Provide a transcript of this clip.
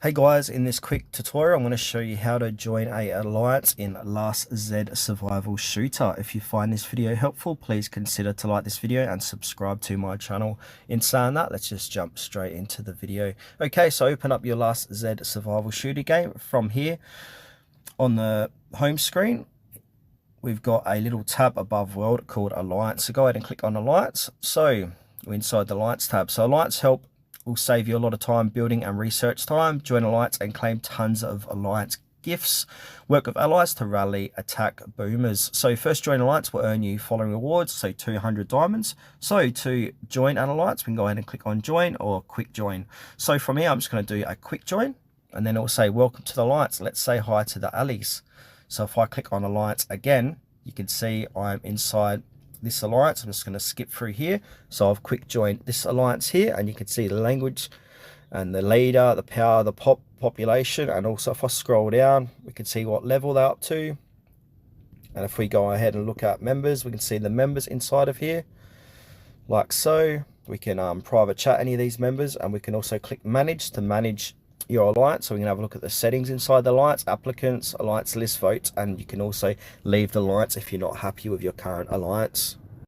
Hey guys, in this quick tutorial I'm going to show you how to join a alliance in Last Z Survival Shooter. If you find this video helpful, please consider to like this video and subscribe to my channel. In saying that, let's just jump straight into the video. Okay, so open up your Last Z Survival Shooter game. From here on the home screen, we've got a little tab above World called Alliance. So go ahead and click on Alliance. So we're inside the Alliance tab. So Alliance help will save you a lot of time building and research time. Join Alliance and claim tons of Alliance gifts. Work with allies to rally attack boomers. So first join Alliance will earn you following rewards, so 200 diamonds. So to join an Alliance, we can go ahead and click on join or quick join. So from here, I'm just going to do a quick join, and then it will say welcome to the Alliance. Let's say hi to the allies. So if I click on Alliance again, you can see I'm inside this alliance. I'm just going to skip through here. So I've quick joined this alliance here, and you can see the language and the leader, the power, the population, and also if I scroll down, we can see what level they're up to. And if we go ahead and look at members, we can see the members inside of here, like so. We can private chat any of these members, and we can also click manage to manage your alliance. So we can have a look at the settings inside the alliance, applicants, alliance list, votes, and you can also leave the alliance if you're not happy with your current alliance.